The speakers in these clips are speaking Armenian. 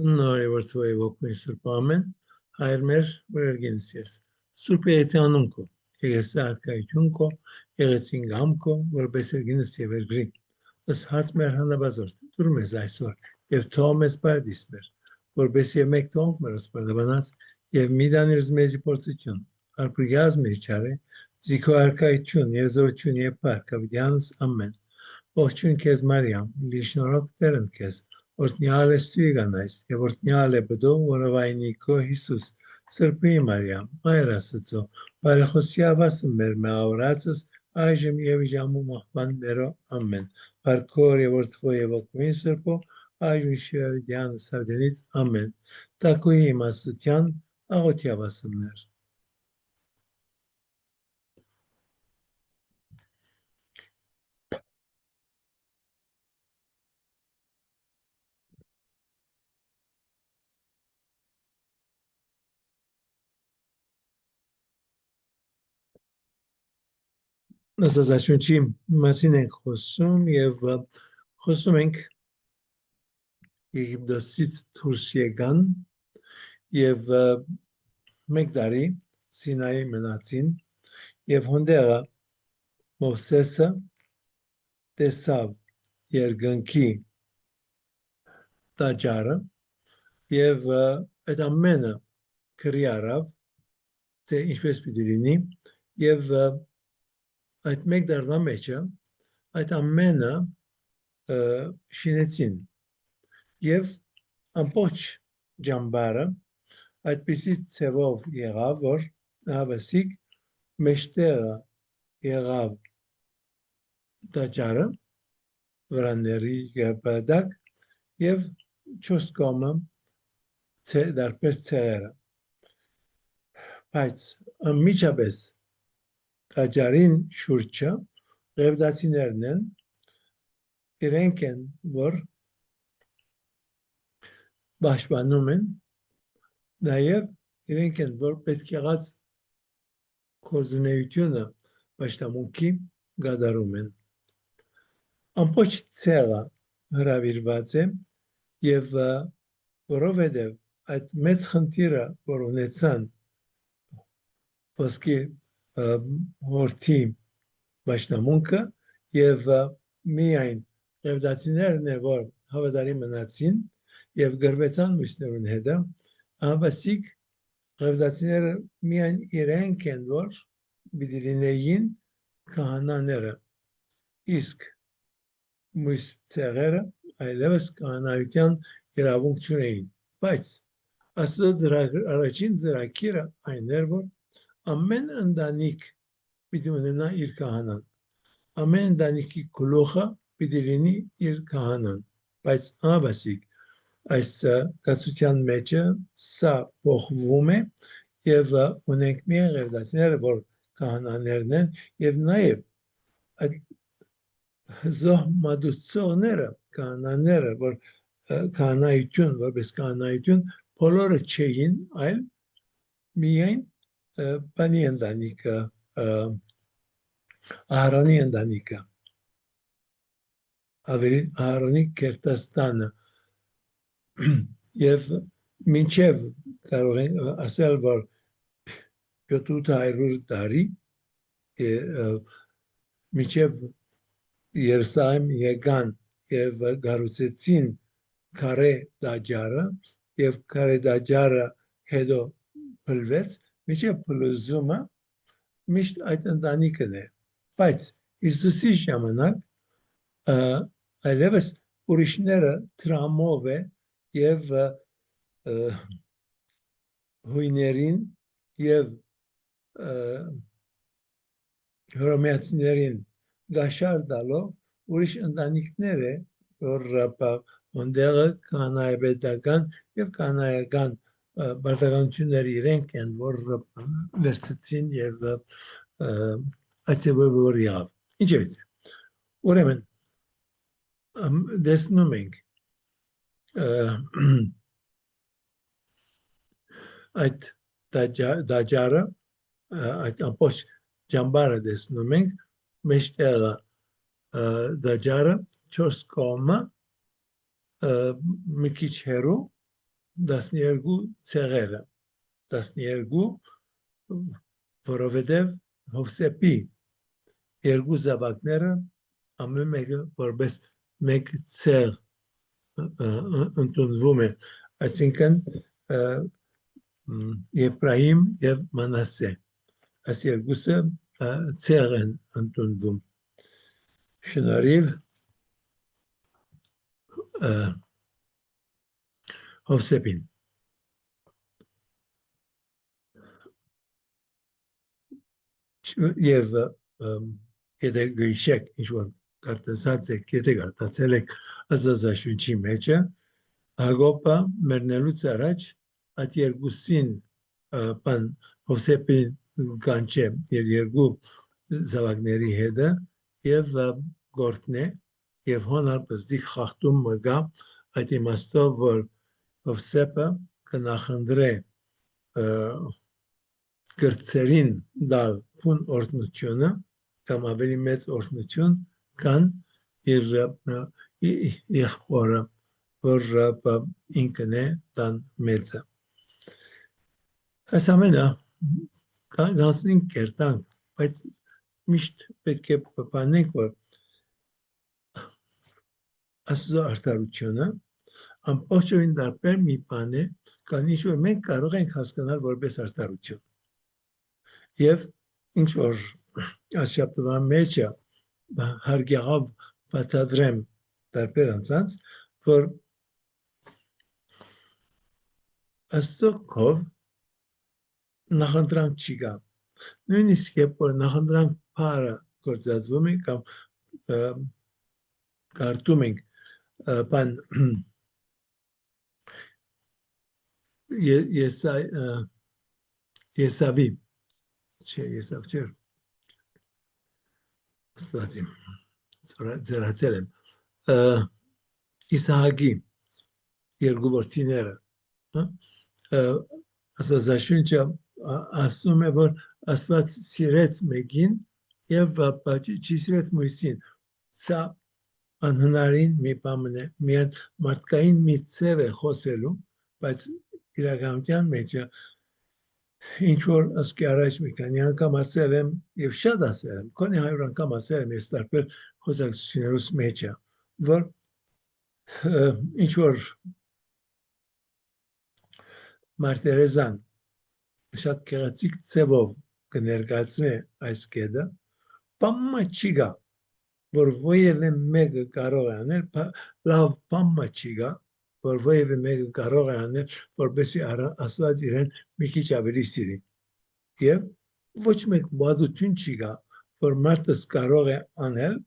Նորեվրթվոյ ոգմի Սուրբ ամեն, հայր մեր վրերգինս ես։ Սուրբ եեցյանունքո, եղեսը արկայությունքո, եղեսին գամքո, որպես երգինս և երգրի։ Ըս հաց մեր հանաբազորդ, դուր մեզ այսօր, և թող մեզ բարդիս մեր, որպես և մեկ թողնք մեր ոսպարդաբանած, և միդանիրզ մեզի պործություն, արպրիգյազ մեր չարե, զիքո արկայություն, և զորություն և պարկ, ավիդյանս ամեն։ Ողջույն քեզ Մարիամ, լիշնորոք Տերն քեզ, օրհնյալ ես դու եղանայս, եւ օրհնյալ է բդո որովայնի քո Հիսուս, Սրբի Մարիամ, Մայր Աստծո, բարեխոսյավասը մեր մեղավորացս, այժմ եւ ժամում աղբան մերո, ամեն։ Փառքոր եւ օրհնվո եւ ոգմին Սրբո, այժմ շիավիդյան սավդենից, ամեն։ Տակոյի իմաստության աղոթյավասը մեր։ Աստվածաշունչի մասին ենք խոսում եւ խոսում ենք Եգիպտոսից դուրս եկան եւ մեկ տարի Սինայի մնացին եւ հոնդեղը Մովսեսը տեսավ երկնքի տաճարը եւ այդ ամենը քրի առավ թե ինչպես պիտի լինի եւ այդ մեկ դարվա մեջը այդ ամենը շինեցին եւ ամբողջ ջամբարը այդպիսի ցևով եղավ որ հավասիկ մեջտեղը եղավ տաճարը վրանների գաբադակ եւ չորս կողմը դարբեր ցեղերը բայց միջապես տաճարին շուրջը ռևդացիներն են իրենք են որ պաշտպանում են նաև իրենք են որ պետք եղած գործունեությունը պաշտամունքի գադարում են ամբողջ ցեղը հրավիրված է եւ որովհետեւ այդ մեծ խնդիրը որ ունեցան ոսկի հորթի պաշտամունքը եւ միայն ռևդացիներն է որ հավատարի մնացին եւ գրվեցան մյուսներուն հետը հավասիկ ռևդացիները միայն իրենք են որ պիտի լինեին քահանաները իսկ մյուս ցեղերը այլևս քահանայության իրավունք չունեին բայց Աստծո առաջին ծրագիրը այն էր որ ամեն ընտանիք պիտի ունենա իր քահանան ամեն ընտանիքի գլուխը պիտի լինի իր քահանան բայց հավասիկ այս կացության մեջը սա փոխվում է եւ ունենք միայն ռևդացիները որ քահանաներն են եւ նաեւ այդ հզող մատուցողները քահանաները որ քահանայություն որպես քահանայություն բոլորը չէին այլ միայն բանի ընտանիքը Ահարոնի ընտանիքը ավելի Ահարոնի Կերտաստանը եւ մինչեւ կարող են ասել որ 700 տարի մինչեւ Երուսաղեմ եկան եւ գառուցեցին քարե տաճարը եւ քարե տաճարը հետո փլվեց մինչեւ փլուզումը միշտ այդ ընտանիքն է բայց Հիսուսի ժամանակ այլևս ուրիշները տրամով է եւ հույներին եւ հռոմեացիներին գաշար տալով ուրիշ ընտանիքներ է որ ոնդեղը կանայապետական եւ կանայական բարձրականությունները իրենք են որ վերցեցին եւ այցեբով որ եղավ ինչեւ ուրեմն դեսնում ենք այդ դաջարը այդ ամբողջ ջամբարը դեսնում ենք մեջտեղը դաջարը չորս կողմը մի քիչ հեռու 12 ցեղերը 12 որովհետև Հովսեփի երկու զավակները ամեն մեկը որպես մեկ ցեղ ընդունվում է այսինքն Եփրայիմ եւ Մանասե այս երկուսը ցեղ են ընդունվում շնորհիվ Հովսեփին եւ եթե գույշեք ինչ-որ կարտացած եք, եթե կարտացել եք Աստվածաշունչի մեջը, Հակոբը մեռնելուց առաջ այդ երկուսին բան Հովսեփին կանչե իր երկու զավակների հետը եւ գործնե եւ հոնալ բզդի խախտում մգա այդ իմաստով որ Հովսեփը կնախընտրե գրծերին դալ փուն օրտնությունը կամ ավելի մեծ օրտնություն կան իր եղբորը որ ինքն է տան մեծը այս ամենը գանցնին կերտանք բայց միշտ պետք է պանենք որ Աստծո արդարությունը ամբողջովին դարբեր մի բան է կան ինչ որ մենք կարող ենք հասկանալ որպես արդարություն եւ ինչ որ Աշապտվա մեջը հարգյաղավ բացադրեմ դարբեր անցած որ Աստծո կով նախընտրանք չի գա նույնիսկ երբ որ նախընտրանք փարը գործածվում է կամ կարդում ենք բան Եսավի չէ Եսավ չէ ստացիմ ձեռացել եմ Իսահակի երկու որդիները Աստվածաշունչը ասում է որ Աստված սիրեց մեկին եւ չի սիրեց մյուսին սա անհնարին մի բան է միայն մարդկային մի ցև է խոսելու բայց իրականության մեջ ինչ որ ասկի առաջ մի քանի անգամ ասել եմ եւ շատ ասել եմ քանի 100 անգամ ասել եմ ես տարբեր խոսակցություններուս մեջը որ ինչ որ Մարտերեզան շատ գեղեցիկ ցևով կներկայացնի այս կետը բամը չի գա որ ովևէ մեկը կարող է անել լավ բամը չի գա որ ովևէ մեկը կարող է անել որպեսզի Աստված իրեն մի քիչ ավելի սիրի եւ ոչ մեկ բադություն չի գա որ մարդը կարող է անել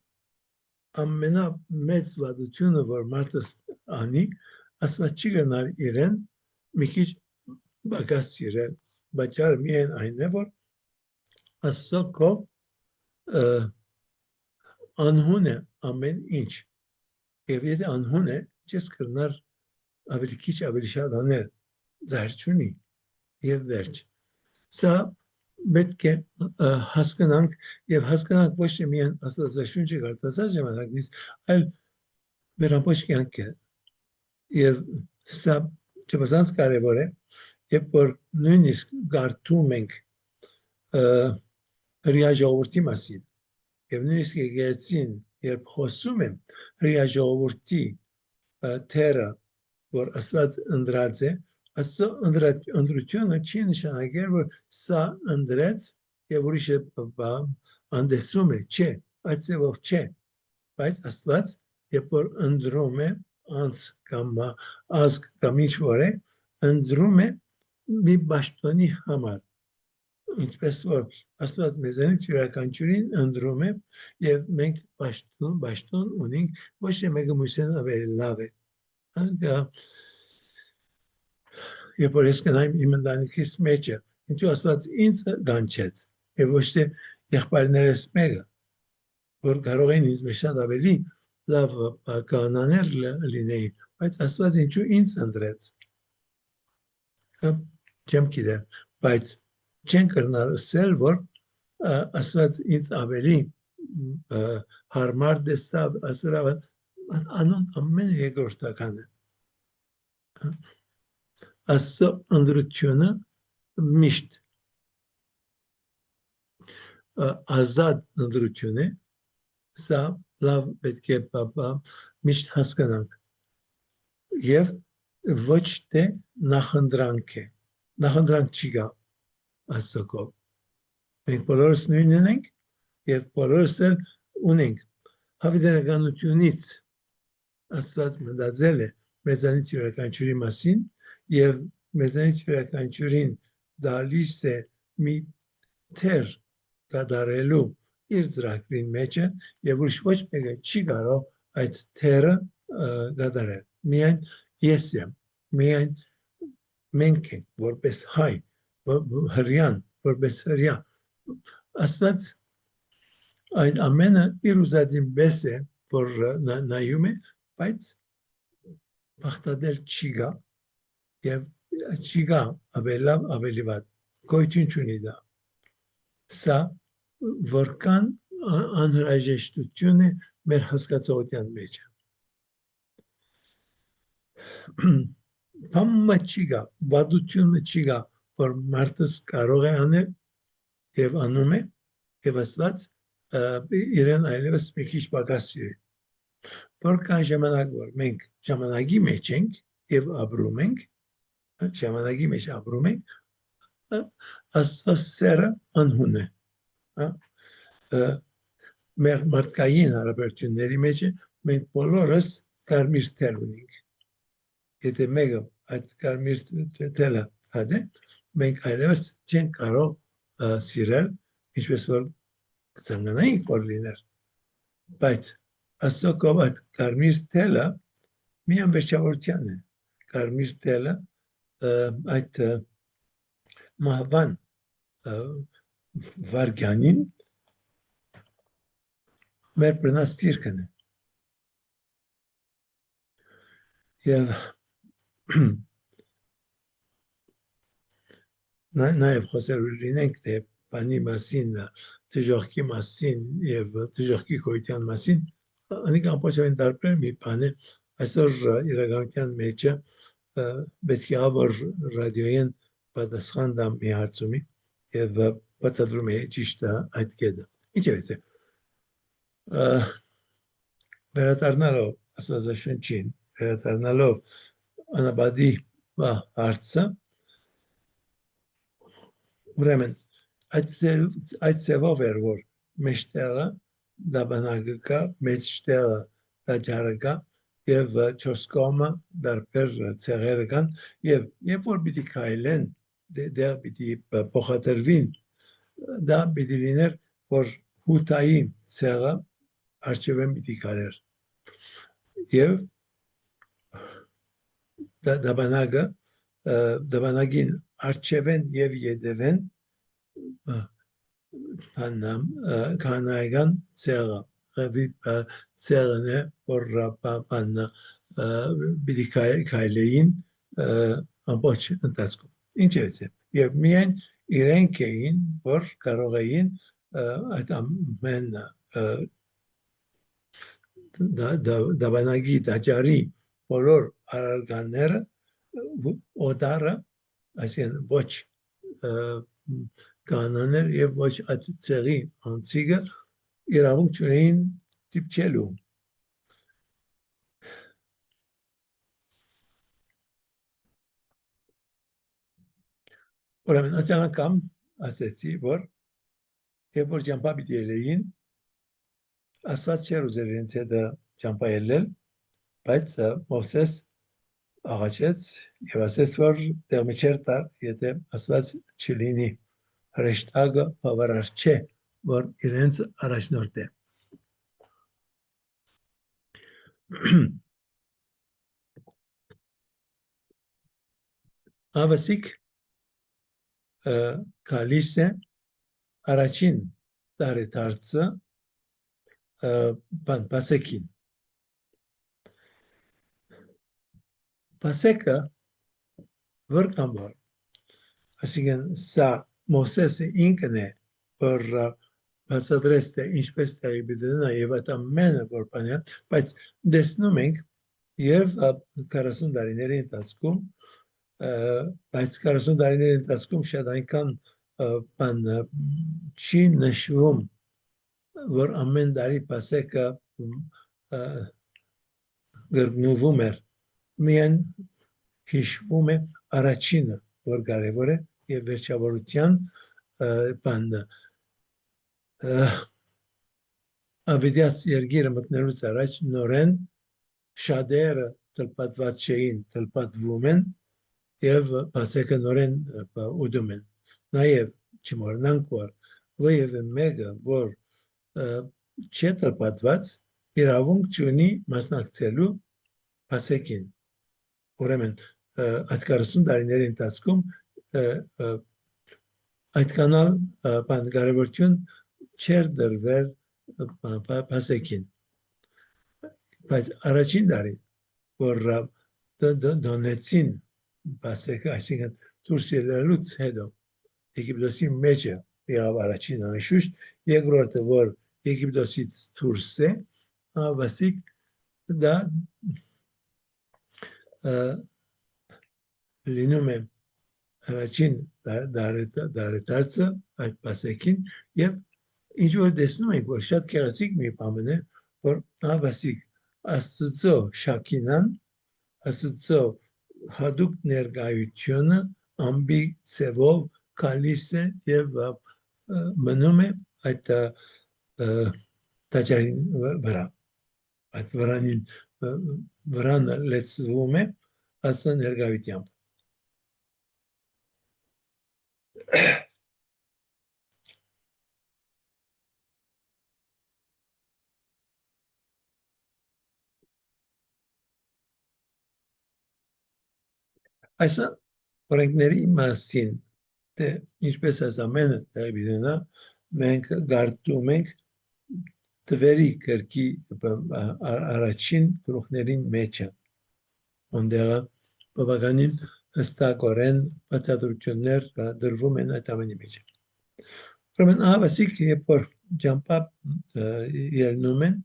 ամենամեծ բադությունը որ մարդը անի Աստված չի գնալ իրեն մի քիչ բագաս սիրել բայց միայն այն է որ Աստծո կով անհուն է ամեն ինչ եւ եթե անհուն է չես կրնար ավելի քիչ ավելի շատ անել զարչունի եւ վերջ սա պետք է հասկանանք եւ հասկանանք ոչ թե միայն Աստվածաշունչը կարդացած ժամանակից այլ մեր ամբողջ կյանքը եւ սա չափազանց կարեւոր է երբ որ նույնիսկ կարդում ենք հրեա ժողովրդի մասին եւ նույնիսկ եկեղեցին երբ խոսում է հրեա ժողովրդի թերը որ Աստված ընդրած է Աստծո ընդրությունը չի նշանակել որ սա ընդրեց եւ ուրիշը անդեսում է չէ այդ ձևով չէ բայց Աստված երբ որ ընդրում է անց կամ ազգ կամ ինչ որ է ընդրում է մի պաշտոնի համար ինչպես որ Աստված մեզանից յուրաքանչյուրին ընդրում է եւ մենք պաշտոն ունենք ոչ թե մեկը մյուսին ավելի լավ է երբ որ ես գնայım իմ ընտանիքիս մեջը ինչու Աստված ինձ կանչեց եւ ոչ թե եղբայրներս մեկը որ կարող են ինձ շատ ավելի լավ կանաներ լինեին բայց Աստված ինչու ինձ ընտրեց չեմ գիտեմ բայց չեն կրնալ ասել որ Աստված ինձ ավելի հարմար դեսավ ասրավ անոն ամեն երկրորդական է Աստծո ընդրությունը միշտ ազատ ընդրություն է, սա լավ պետք է միշտ հասկանանք եւ ոչ թե նախնդրանք է, նախնդրանք չի գա Աստծո կողմից։ Մենք բոլորս նույնն ենք եւ բոլորս էլ ունենք հավիտենականությունից Աստված մտածել է մեզանից յուրաքանչյուրի մասին եւ մեզանից յուրաքանչյուրին դալիս է մի թեր կատարելու իր ծրագրին մեջը եւ ուրիշ ոչ մեկը չի կարող այդ թերը կատարել։ Միայն ես եմ, միայն մենք ենք որպես հայ, հրյան, որպես հրյա։ Աստված այդ ամենը իր ուզածին պես է, որ նայում է, բայց բախտadel չի գա եւ չի գա ավելի լավ, ավելի վատ։ Գոյություն չունի դա։ Սա որքան անհրաժեշտություն է մեր հասկացողության մեջ։ Բամը չի գա, վատությունը չի գա, որ մարդս կարող է անել եւ անում է եւ Աստված իրեն այլևս մի քիչ պակաս սիրի։ Որքան ժամանակ որ մենք ժամանակի մեջ ենք եւ ապրում ենք, ժամանակի մեջ ապրում ենք, Աստծո սերը անհուն է։ Մեր մարդկային հարաբերությունների մեջ մենք բոլորս կարմիր թել ունենք։ Եթե մեկը այդ կարմիր թելը հադե, մենք այլևս չենք կարող սիրել, ինչպես որ կցանկանայինք որ լիներ, բայց Աստծո կողմից այդ կարմիր թելը մի անվերջավորության է։ Կարմիր թելը այդ մահվան վարգյանին մեր բնած դիրքն է։ Եվ նաև խոսել լինենք թե բանի մասին, դժոխքի մասին եւ դժոխքի գոյության մասին, անիկ ամբողջովին տարբեր մի բան է։ Այսօր իրականության մեջ պետք է որ ռադիոյեն պատասխան տամ մի հարցումի եւ բացատրում է ճիշտ այդ կետը։ Ինչևէ, վերադառնալով Աստվածաշնչին, վերադառնալով անաբադի հարցը, ուրեմն այդ ձևով էր որ մեջտեղը դա բանակը կա, մեջտեղը դա ջարը կա եւ չորս կողմը դարբեր ցեղերը կան եւ երբ որ պիտի քայլեն դեռ պիտի փոխադրվին դա պիտի լիներ որ հութայի ցեղը արժևեն պիտի կարեր եւ դա բանակը դաբանագին արժևեն եւ յետևեն բանամ կանայական ցեղը ցեղն է որ բանա պիտի քայլեին ամբողջ ընթացքում ինչպես է եւ միայն իրենք էին որ կարող էին այդ ամեն դաբանագի դաջարի բոլոր արարկաները օդարը այսինքն ոչ կանաներ եւ ոչ այդ ցեղի անցիգը իրավունք չունեին դիպչելու ուրեմն այս անգամ ասեցի որ երբ որ ճամփա պիտի ելեին Աստված չէր ուզել իրենց հետ ճամփա ելնել բայց Մովսես աղաչեց եւ ասեց որ դեռ չէր տար եթե Աստված չլինի հրեշտակը բավարար չէ որ իրենց առաջնորդ է ավասիկ գալիս է առաջին տարեդարձը բան Պասեքին Պասեկը որքան որ այսինքն սա Մովսեսը ինքն է որ բացատրեց թե ինչպես տեղի պիտի լինի եւ այդ ամենը որ բանը բայց տեսնում ենք եւ 40 տարիների ընթացքում բայց 40 տարիների ընթացքում շատ այնքան բան չի նշվում, որ ամեն տարի Պասեքը գրնվում էր, միայն հիշվում է առաջինը, որ կարևոր է, եւ վերջավորության բանը ավետյաց երգիրը մտնելուց առաջ նորեն շատերը թլպատված չէին, թլպատվում են եւ Պասեքը նորեն ուդում են։ Նաեւ չմոռանանք, որ ովևէ մեկը, որ չէ թլպատված, իրավունք չունի մասնակցելու Պասեքին։ Ուրեմն այդ 40 տարիների ընթացքում այդքան բան կարևորություն չէր դրվել Պասեքին։ Բայց առաջին տարին, որ դոնեցին Պասեքը, այսինքն դուրս ելնելուց հետո Եգիպտոսի մեջը եղավ առաջին անշուշտ, երկրորդը, որ Եգիպտոսից դուրս է, Վասիկ դա լինում է առաջին դարետարցը այդ Պասեքին եւ ինչ որ տեսնում ենք, որ շատ քեղեցիկ մի բան է, որ Վասիկ Աստծո շաքինան, Աստծո հadoop ներկայությունը ամբի ցևով գալիս է եւ մնում է այդ տաճարին վրա, այդ վրան լեցվում է Աստծո ներկայությամբ։ Այս օրենքների մասին, թե ինչպես այս ամենը դեպինա, մենք գարտում ենք Թվերի գրքի առաջին գլուխներին մեջը, որտեղ բավականին հստակորեն բացատրություններ դրվում են այդ ամենի մեջ։ Ուրեմն Վասիկ, երբ որ ճամփա ելնում են,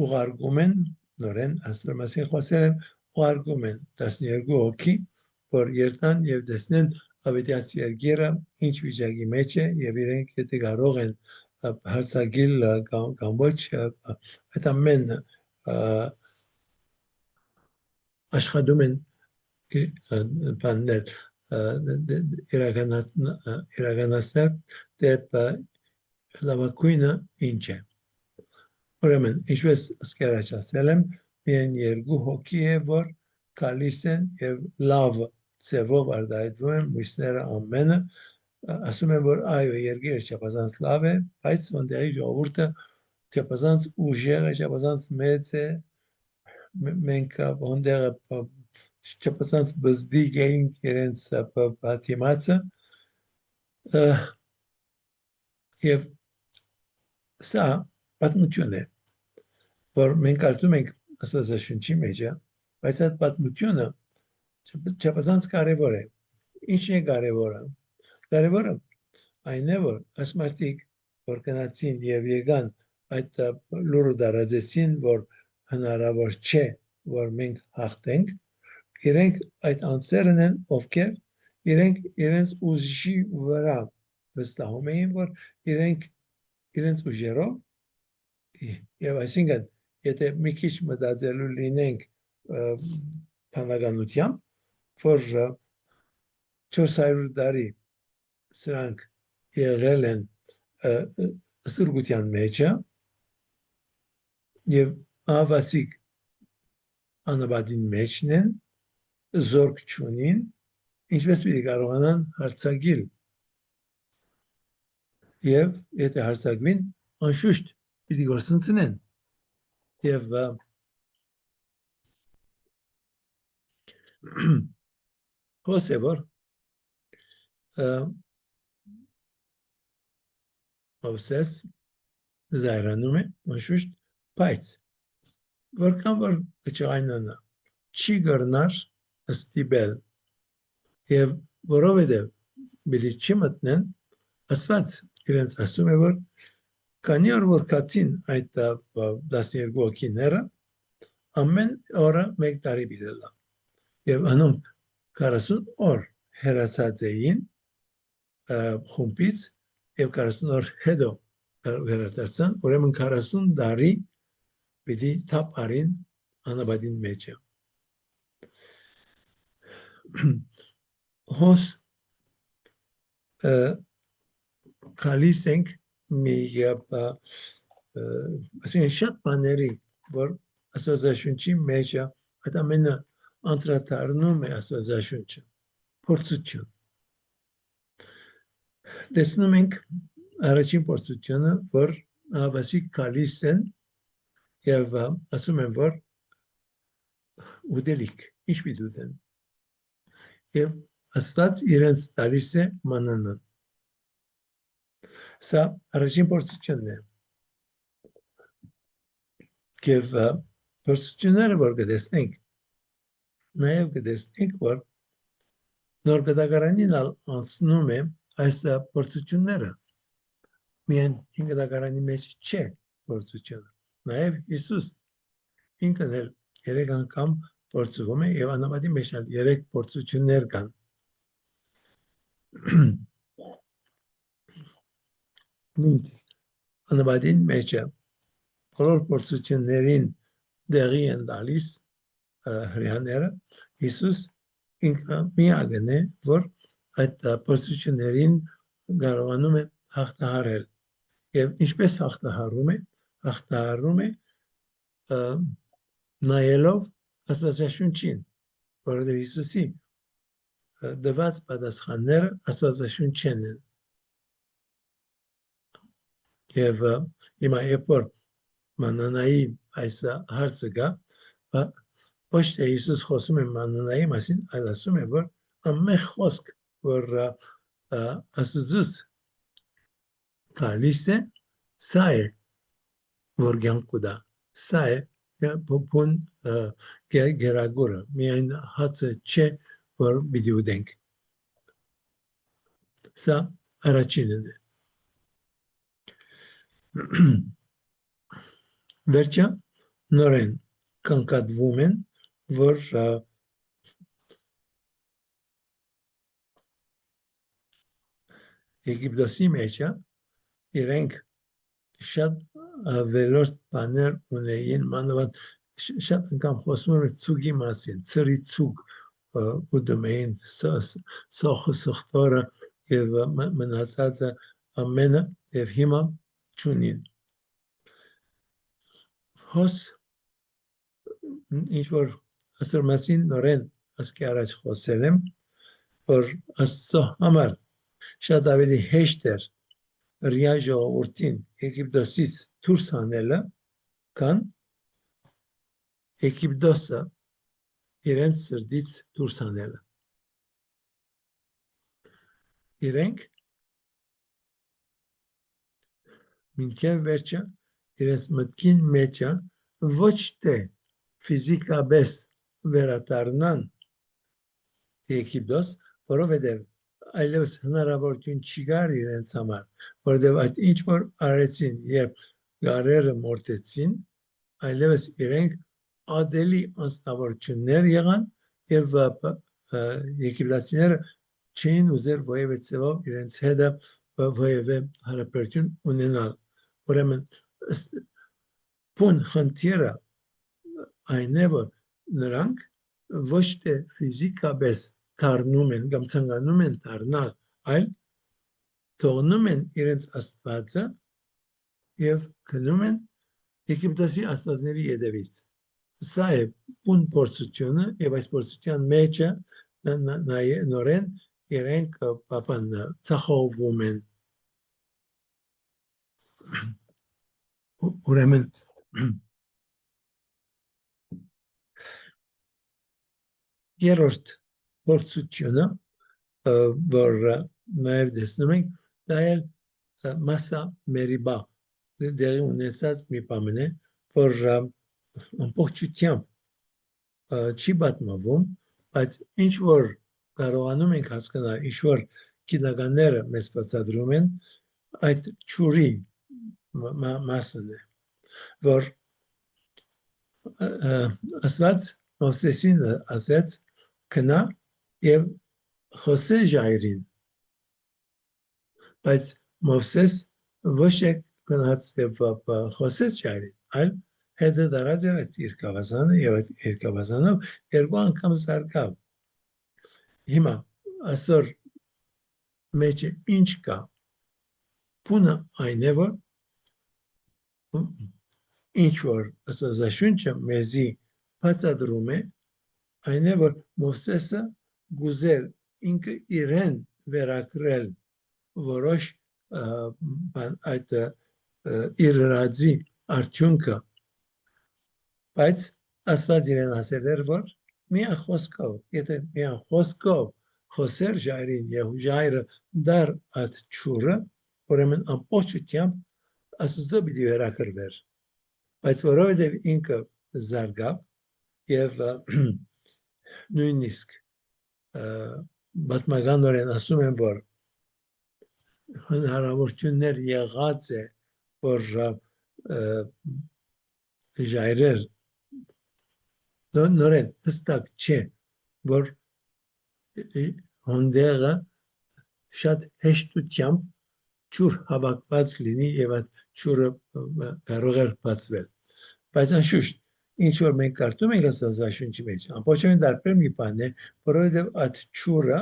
ուղարկում են նորեն Աստծո մասին խոսել եմ, ուղարկում են 12 հոգի, որ երթան եւ տեսնեն ավետյաց երգերը ինչ վիճակի մեջ է եւ իրենք եթե կարող են հարցակել կամ ոչ այդ ամենը աշխատում են բաններ իրականացնել դեպ լավագույնը ինչ է։ Ուրեմն, ինչպես սկերաչ ասել եմ, միայն երկու հոգի է, որ գալիս են եւ լավ ձևով արտահայտվում են, մյուսները ամենը ասում են, որ այո, երգերը չափազանց լավ է, բայց այնտեղի ժողովուրդը չափազանց ուժեղ է, չափազանց մեծ է, մենք այնտեղ չափազանց բզդիկ էինք իրենց դիմացը եւ սա պատմություն է, որ մենք կարդում ենք Աստվածաշնչի մեջ, բայց այդ պատմությունը չափազանց կարևոր է։ Ինչն է կարևորը։ Կարևորը այն է, որ այս մարդիկ, որ գնացին եւ եկան այդ լուրը դարաձեցին, որ հնարավոր չէ, որ մենք հաղթենք, իրենք այդ անձերն են, ովքեր իրենք իրենց ուժի վրա վստահում էին, որ իրենք իրենց ուժերով եւ այսինքն եթե մի քիչ մտածելու լինենք բանականությամբ, որ 400 տարի սրանք եղել են սրգության մեջը եւ Վասիկ անաբադին մեջն են, զորք չունին, ինչպես պիտի կարողանան հարցակել եւ եթե հարցակվին, անշուշտ պիտի գործընծնեն եւ հոս է որ Մովսես զայրանում է անշուշտ, բայց որքան որ կճայնանա չի կրնար ստիպել եւ որովհետեւ բիլի չի մտնեն Աստված իրենց ասում է որ քանի որ կացին այդ 12 հոգիները ամեն օրը մեկ տարի բիդելա եւ անում 40 օր հերացած էին խումբից եւ 40 օր հետո վերադարձան ուրեմն 40 տարի պիտի թափ արին անաբադին մեջը հոս քալիս ենք մի ասեն շատ բաների որ աստվածաշունչի մեջ այդ ամենը անդրադառնում է աստվածաշունչը փորձություն տեսնում ենք առաջին փորձությունը որ ավասիկ քալիս են եւ ասում են որ ուդելիք ինչ պիտի ուտեն եւ աստված իրենց տալիս է մանանան սա առաջին փորձությունն է եւ փորձությունները որ կտեսնենք նաեւ կտեսնենք որ նոր գդագարանին անցնում է այս փորձությունները միայն հին գդագարանի մեջ չէ փորձությունը նաեւ Հիսուս ինքն էլ 3 անգամ փորձվում է եւ անաբադի մեջ 3 փորձություններ կան անաբադին մեջ բոլոր փորձություններին դեղի են տալիս հրյաները Հիսուս ինքը միակն է որ այդ փորձություններին կարողանում է հաղթահարել եւ ինչպես հաղթահարում է նայելով աստվածաշունչին որովհետեւ Հիսուսի դված պատասխանները աստվածաշունչեն են եւ հիմա երբ որ մանանայի այս հարցը գա ոչ թե Հիսուս խոսում է մանանայի մասին այլ ասում է որ ամեն խոսք որ Աստծուց գալիս է սա է որ կյանքուդա սա է բուն գերագորը միայն հացը չէ որ պիտի ուտենք սա առաջինն է վերջը նորեն կանգատվում են որ Եգիպտոսի մեջ իրենք շատ ավելորդ բաներ ունեին մանավանդ շատ անգամ խոսում են ցուգի մասին ծրի ցուգ ուտում էին սոխը սխտորը եւ մնացածը ամենը եւ հիմա չունին հոս ինչ որ ասր մասին նորեն ասկի առաջ խոսել եմ որ Աստծո համար շատ ավելի հեշտ էր ռիա ժողովրդին Եգիպտոսից դուրս հանելը քան Եգիպտոսը իրենց սրտից դուրս հանելը իրենք մինչև վերջը իրենց մտքին մեջը ոչ թե ֆիզիկապես վերադառնան Եգիպտոս որովհետև այլևս հնարավորություն չկար իրենց համար որովհետև այդ ինչ որ արեցին երբ գարերը մորթեցին այլևս իրենք ադելի անձնավորություններ եղան եւ եգիպտացիները չէին ուզեր ոևէ ցեվով իրենց հետը ոևէ հարաբերություն ունենալ ուրեմն բուն խնդիրը այն է որ նրանք ոչ թե ֆիզիկապես դառնում են կամ ցանկանում են դառնալ այլ թողնում են իրենց աստվածը եւ գնում են Եգիպտոսի աստվածների ետևից սա է բուն փորձությունը եւ այս փորձության մեջը նորեն իրենք պապան ցախողվում են ուրեմն երրորդ փորձությունը որ նաև տեսնում ենք դա էլ մասա մերիբա դեղի ունեցած մի բան է որ ամբողջությամբ չի պատմվում բայց ինչ որ կարողանում ենք հասկանալ ինչ որ գիտնականները մեզ բացատրում են այդ ճուրի մասն է որ Աստված Մովսեսին ասեց քնա եւ խոսե ժայրին, բայց Մովսես ոչ թե գնաց եւ խոսեց ժայրին, այլ հետը դարած էր այդ երկավազանը եւ այդ երկավազանով երկու անգամ զարգավ։ Հիմա այսօր մեջ ինչ կա, բունը այն է, որ ինչ որ Աստվածաշունչը մեզի բացատրում է, այն է, որ Մովսեսը գուզել ինքը իրեն վերակրել որոշ այդ իր ռadzի արդյունքը, բայց Աստված իրեն ասել էր, որ միան խոսքով, եթե միան խոսքով խոսեր ժայրին եւ ժայրը դար այդ ճուրը, ուրեմն ամբողջությամբ Աստծո պիտի վերակրվեր, բայց որովհետեւ ինքը զարգավ եւ նույնիսկ բազմականորեն ասում են, որ հնարավորություններ եղած է, որ ժայրեր նորեն հստակ չէ, որ հոնդեղը շատ հեշտությամբ ճուր հավաքված լինի եւ այդ ճուրը կարող է բացվել, բայց անշուշտ ինչ որ մենք կարդում ենք Աստվածաշունչի մեջ, ամբողջովին տարբեր մի բան է, որովհետեւ այդ ճուրը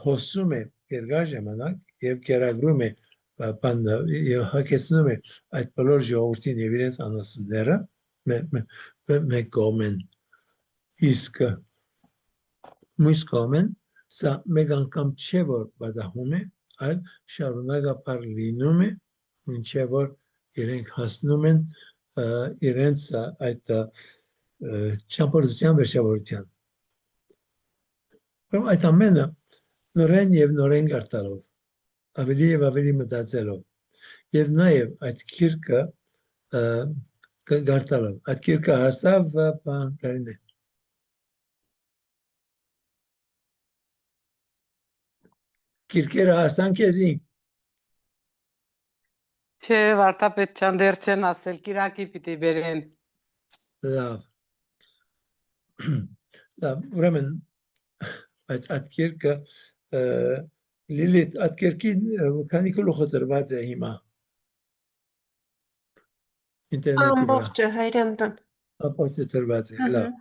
հոսում է երկար ժամանակ եւ գերագրում է բանը եւ հակեցնում է այդ բոլոր ժողովրդին եւ իրենց անասունները մեկ կողմեն, իսկ մյուս կողմեն սա մեկ անգամ չէ որ բադահում է, այլ շարունակաբար լինում է, մինչեւ որ իրենք հասնում են իրենց այդ ճամփորդության վերջավորության։ Այդ ամենը նորեն եւ նորեն գարտալով, ավելի եւ ավելի մտածելով եւ նաեւ այդ քիրքը գարտալով, այդ քիրքը հասավ բանտերին է։ Քիրքերը հասան քեզի։ Չէ, վարդապետ ջան, դեռ չեն ասել, կիրակի պիտի բերեն։ Լավ։ Լավ, ուրեմն այդ քիրքը Լիլիթ, այդ քիրքի քանի գլուխ դրված է հիմա ինտերնետի վրա։ Ամբողջը հայրենտուն։ Ամբողջը դրված է, լավ։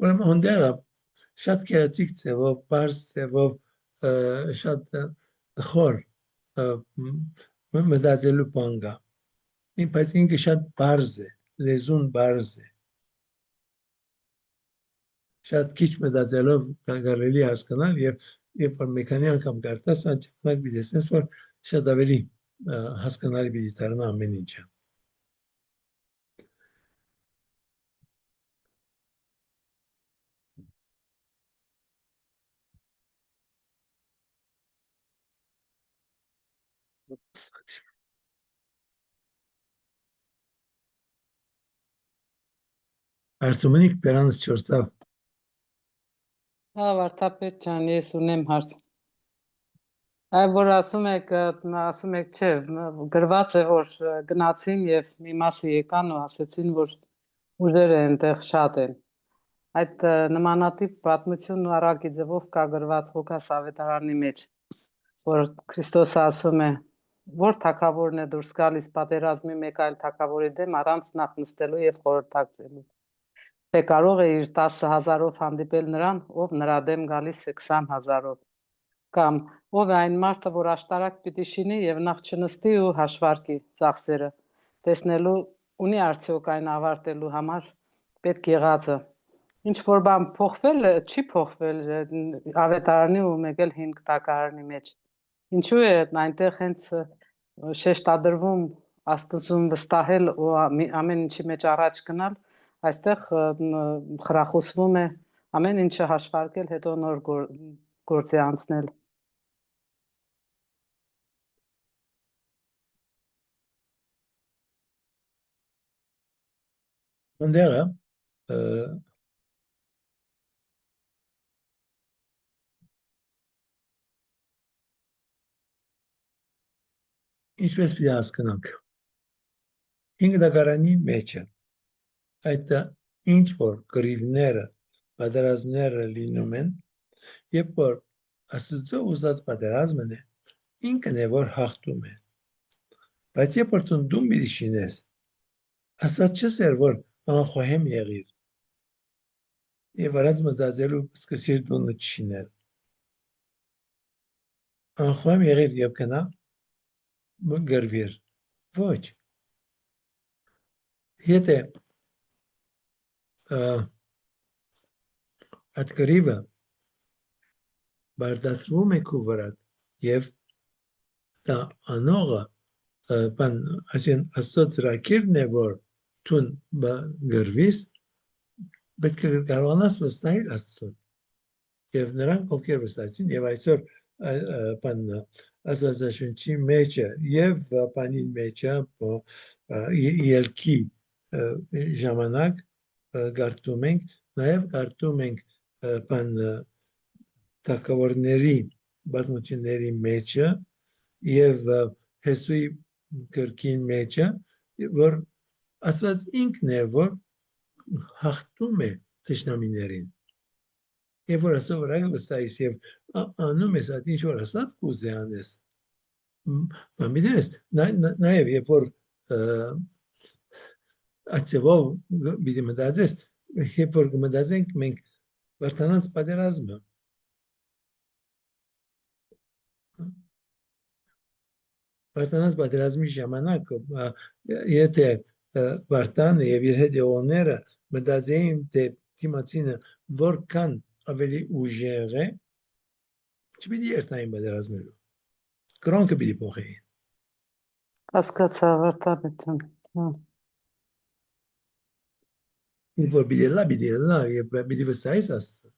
Ուրեմն հոնդեղը շատ քերացիկ ձևով, բարձ ձևով, շատ խոր մտածելու բան կա, բայց ինքը շատ բարձ է, լեզուն բարձ է, շատ քիչ մտածելով կարելի հասկանալ եւ երբ որ մի քանի անգամ կարդաս, անջանակ դիտես, որ շատ ավելի հասկանալի պիտի դառնա ամեն ինչը։ Արցումնիկ բերանս չորցավ։ Հա, վարդապետ ջան, ես ունեմ հարց։ Այ որ ասում եք, չէ, գրված է որ գնացին եւ մի մասը եկան ու ասեցին որ ուժերը այնտեղ շատ են։ Այդ նմանատիպ պատմություն առակի ձևով կա գրված Ղուկաս ավետարանի մեջ, որ Քրիստոսը ասում է, որ թագավորն է դուրս գալիս պատերազմի մեկ այլ թագավորի դեմ առանց նախ նստելու եւ խորհրդակցելու։ Թե կարող է իր 10,000-ով հանդիպել նրան, ով նրա դեմ գալիս է 20,000-ով, կամ ով է այն մարդը, որ աշտարակ պիտի շինի եւ նախ չնստի ու հաշվարկի ծախսերը, տեսնելու ունի արդյոք այն ավարտելու համար պետք եղածը։ Ինչ որ բան փոխվել չի փոխվել ավետարանի ու մեկ էլ 5 տակարանի մեջ։ Ինչու է այնտեղ հենց շեշտադրվում Աստծուն վստահել ու ամեն ինչի մեջ առաջ գնալ, այստեղ խրախուսվում է ամեն ինչը հաշվարկել, հետո նոր գործի անցնել։ Հոնդեղը ինչպես պիտի հասկանանք։ Ինգդակարանի մեջը այդ ինչ որ գրիվները պատերազմները լինում են երբ որ Աստծո ուզած պատերազմն է ինքն է որ հաղթում է բայց երբ որ դու մի շինես Աստված չսեր որ անխոհեմ եղիր եւ արած մտածելու սկսիր դու չինել անխոհեմ եղիր եւ կնա գրվիր ոչ եթե այդ գրիվը բարդացվում է քու վրա եւ դա անողը բան ասեն ասոցրակիրն է որ տուն գրվիս պետք է կարողանաս վստահել Աստծուն եւ նրանք ովքեր վստահեցին եւ այսօր բան ասացաշունչի մեջը եւ բանին մեջը ելքի ժամանակ գարտում ենք նաեւ գարտում ենք բան թակավորների բազմությունների մեջը եւ հեսուի գրքին մեջը որ Աստված ինքն է որ հաղթում է թշնամիներին եւ որ ասո վրա վստահիս եւ անում ես այդ ինչ որ ասած կուզե անես բամիդես նաեւ երբ որ այցեվով բիդի մտածես երբ որ մտածենք մենք վարտանանց պատերազմը վարտանանց պատերազմի ժամանակ եթե վարտանը եւ իր հետ եղողները մտածեին թե թիմացինը որքան ավելի ուժեղ է չպիտի երթային պատերազմելու կրոնքը պիտի փոխեին Հասկացա վարտանություն երբ որ պիտի լա եւ պիտի վստահես Աստծո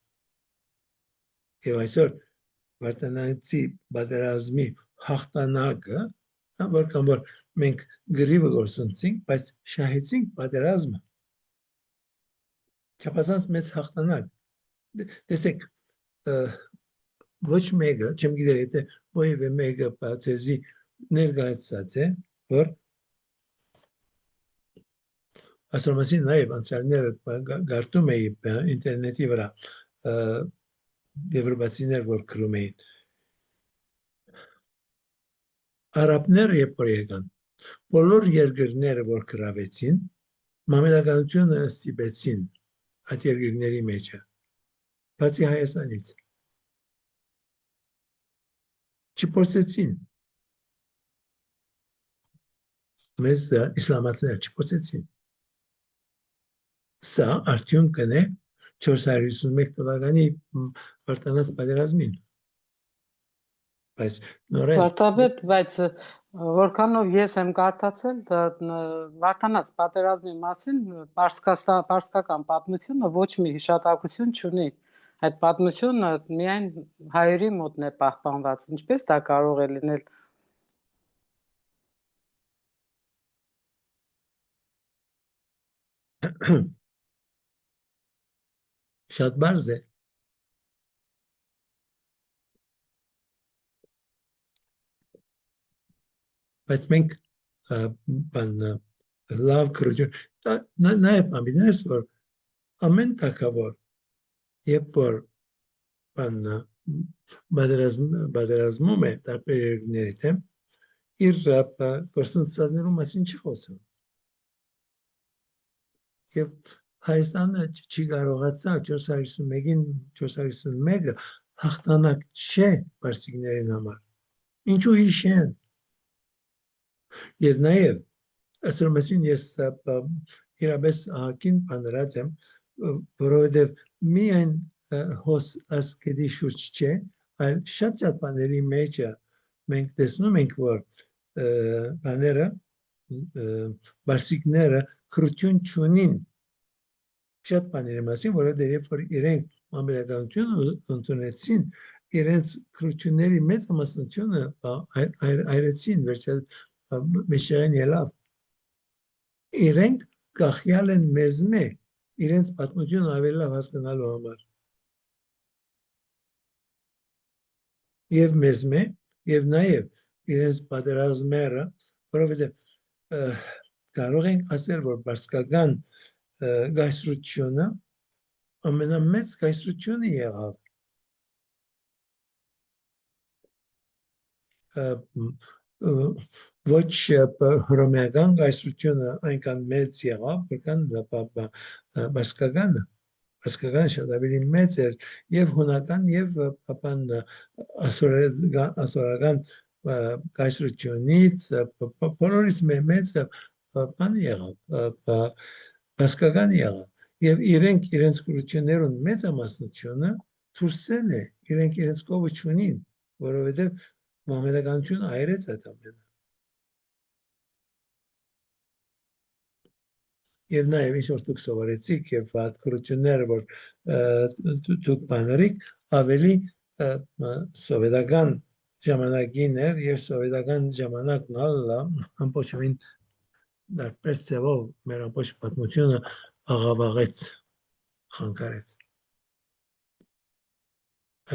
եւ այսօր վարտանանցի պատերազմի հաղթանակը որքան որ մենք գրիվը գործունեցինք բայց շահեցինք պատերազմը չափազանց մեծ հաղթանակ տեսեք ոչ մեկը չեմ գիտեր եթե ովևէ մեկը բացեզի ներկայացած է որ ասորմասին նաև անցյալները գարտում էի ինտերնետի վրա եվրոպացիներ որ գրում էին արաբները երբ որ եկան բոլոր երկրները որ գրավեցին մամելականությունը ստիպեցին այդ երկրների մեջը բացի Հայաստանից չփորձեցին մեզ իսլամացիներ չփորձեցին սա արդյունքն է 451 թվականի վարտանած պատերազմին բայց նորեն Վարդապետ, բայց որքանով ես եմ կարդացել վարտանած պատերազմի մասին պարսկական պատմությունը ոչ մի հիշատակություն չունի այդ պատմությունը միայն հայերի մոտն է պահպանված ինչպես դա կարող է լինել շատ բարձ է բայց մենք բան լավ քրոջություն նաև ամենից որ ամեն թակավոր երբ որ բան բادرազմում է տարբեր երկրների դեմ իր գործընթացների մասին չի խոսում եւ Հայաստանը չի կարողացավ 451-ին 451-ը հաղթանակ չէ պարսիկներին համար ինչու հիշեն եւ նաեւ ասորմասին ես իրապես ահագին բանրած եմ որովհետեւ միայն հոս ասկեդի շուրջ չէ այլ շատ բաների մեջ մենք տեսնում ենք որ բաները բարսիկները քրություն չունին շատ բաների մասին որովհետեւ երբ որ իրենք մամելականությունը ընդունեցին իրենց քրությունների մեծ մասնությունը այրեցին վերջել մեջային ելավ իրենք գախյալ են մեզ իրենց պատմությունը ավելի լավ հասկանալու համար եւ մեզ եւ նաեւ իրենց պատերազմները որովհետեւ կարող ենք ասել, որ բարձկական գայսրությունը ամենամեծ գայսրությունը եղավ ոչ հռոմեական գայսրությունը այնքան մեծ եղավ, որքան բարձկականը շատ ավելի մեծ էր եւ հունական եւ ասորական գայսրությունից բոլորից մեծը բանը եղավ բարձկականը եղավ եւ իրենք իրենց կրություններուն մեծամասնությունը դուրսել է իրենք իրենց կողը չունին որովհետեւ մամեդականությունը այրեց այդ ամենը եւ նաեւ ինչ որ դուք սովորեցիք եւ այդ կրությունները որ դուք բաներիք ավելի սովետական ժամանակին էր եւ սովետական ժամանակն ալլա ամբողջովին դարբեր ծավալ մեր ամբողջ պատմությունը աղավաղեց խանգարեց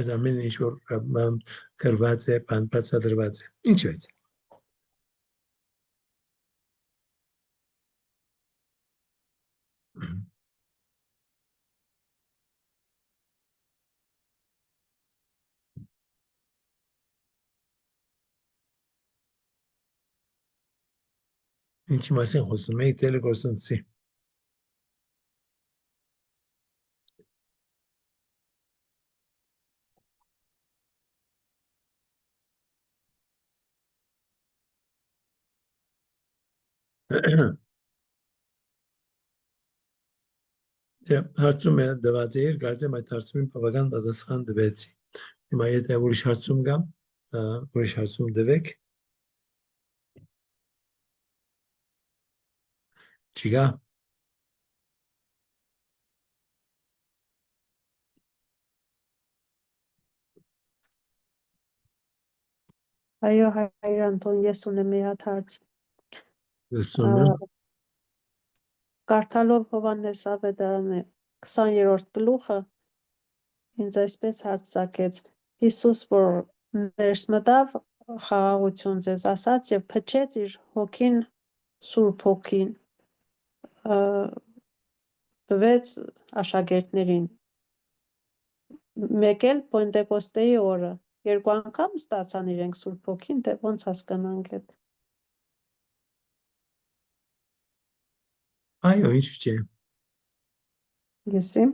այդ ամենը ինչ որ գրված է բացատրված է ինչ වෙց ինչի մասին խոսում եք տելեգորսնցի հարցում է դված էր, կարծեմ այդ հարցումին բավական պատասխան տվեցի։ Հիմա եթե ուրիշ հարցում կա, ուրիշ հարցում տվեք։ Չկա։ Այո, հայր Անտոն, ես ունեմ մի հատ հարց։ Լսում եմ։ Կարդալով Հովհաննես Ավետարանի 20-րդ գլուխը ինձ այսպես հարց ծագեց. Հիսուս, որ ներս մտավ, խաղաղություն ձեզ ասաց եւ փչեց իր հոգին, Սուրբ Հոգին, տվեց աշակերտներին։ Մեկ էլ Պենտեկոստեի օրը երկու անգամ ստացան իրենք Սուրբ Հոգին, թե ոնց հասկանանք այդ։ Այո, ինչ չէ։ Լսիմ։